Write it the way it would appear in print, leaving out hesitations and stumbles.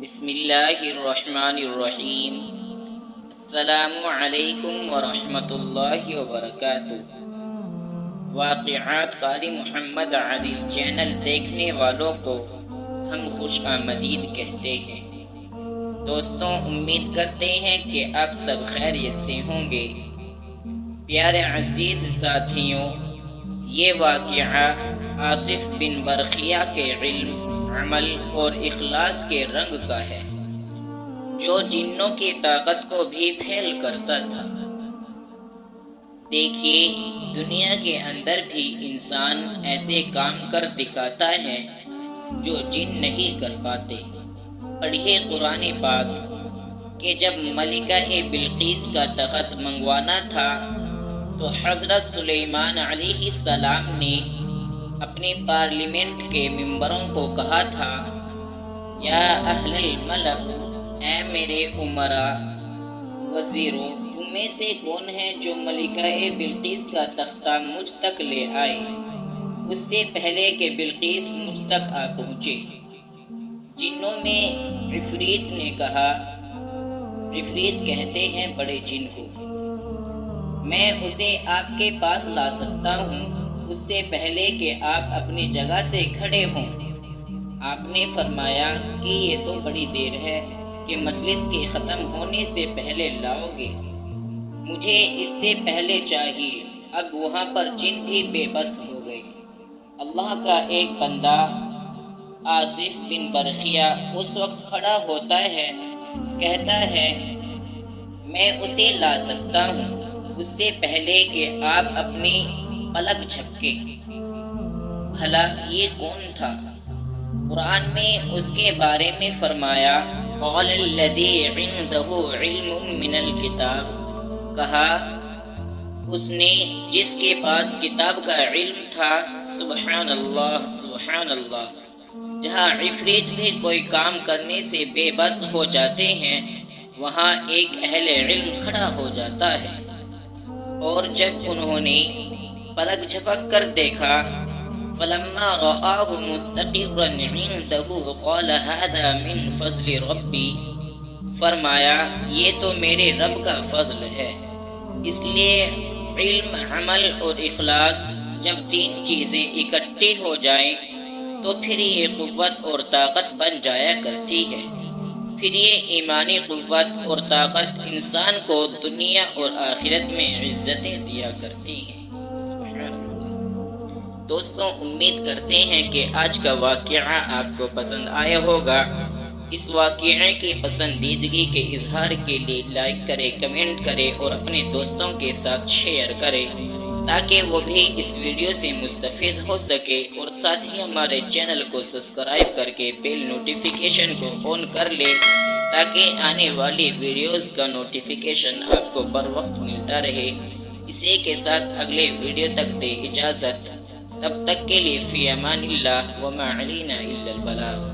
بسم اللہ الرحمن الرحیم۔ السلام علیکم ورحمۃ اللہ وبرکاتہ۔ واقعات قاری محمد عادل چینل دیکھنے والوں کو ہم خوش آمدید کہتے ہیں۔ دوستوں، امید کرتے ہیں کہ آپ سب خیریت سے ہوں گے۔ پیارے عزیز ساتھیوں، یہ واقعہ آصف بن برقیہ کے علم، عمل اور اخلاص کے رنگ کا ہے، جو جنوں کی طاقت کو بھی پھیل کرتا تھا۔ دیکھیے، دنیا کے اندر بھی انسان ایسے کام کر دکھاتا ہے جو جن نہیں کر پاتے۔ پڑھیے قرآن پاک کہ جب ملکہ بلقیس کا تخت منگوانا تھا تو حضرت سلیمان علیہ السلام نے اپنے پارلیمنٹ کے ممبروں کو کہا تھا، یا اہل الملک، اے میرے امراء، وزیروں، تم میں سے کون ہے جو ملکہ بلقیس کا تختہ مجھ تک لے آئے، اس سے پہلے کہ بلقیس مجھ تک آ پہنچے۔ جنوں میں عفریت نے کہا، عفریت کہتے ہیں بڑے جن کو، میں اسے آپ کے پاس لا سکتا ہوں اس سے پہلے کہ آپ اپنی جگہ سے کھڑے ہوں۔ آپ نے فرمایا کہ یہ تو بڑی دیر ہے کہ مجلس کے ختم ہونے سے پہلے لاؤ گے، مجھے اس سے پہلے چاہیے۔ اب وہاں پر جن بھی بے بس ہو گئے۔ اللہ کا ایک بندہ آصف بن برقیہ اس وقت کھڑا ہوتا ہے، کہتا ہے، میں اسے لا سکتا ہوں اس سے پہلے کہ آپ اپنی پلک جھپکے۔ بھلا یہ کون تھا؟ قرآن میں اس کے بارے میں فرمایا، قال الذی عنده علم من الکتاب، کہا اس نے جس کے پاس کتاب کا علم تھا۔ سبحان اللہ، سبحان اللہ۔ جہاں عفریت بھی کوئی کام کرنے سے بے بس ہو جاتے ہیں، وہاں ایک اہل علم کھڑا ہو جاتا ہے۔ اور جب انہوں نے پلک جھپک کر دیکھا، فلما رآہ مستقرا عنده قال هذا من فضل ربی، فرمایا یہ تو میرے رب کا فضل ہے۔ اس لیے علم، عمل اور اخلاص جب تین چیزیں اکٹھی ہو جائیں تو پھر یہ قوت اور طاقت بن جایا کرتی ہے۔ پھر یہ ایمانی قوت اور طاقت انسان کو دنیا اور آخرت میں عزتیں دیا کرتی ہیں۔ دوستوں، امید کرتے ہیں کہ آج کا واقعہ آپ کو پسند آیا ہوگا۔ اس واقعے کی پسندیدگی کے اظہار کے لیے لائک کرے، کمنٹ کرے اور اپنے دوستوں کے ساتھ شیئر کرے تاکہ وہ بھی اس ویڈیو سے مستفید ہو سکے، اور ساتھ ہی ہمارے چینل کو سبسکرائب کر کے بیل نوٹیفیکیشن کو آن کر لے تاکہ آنے والی ویڈیوز کا نوٹیفیکیشن آپ کو بر وقت ملتا رہے۔ اسی کے ساتھ اگلے ویڈیو تک دے اجازت، تب تک کے لیے فی امان اللہ، وما علینا الا البلاغ۔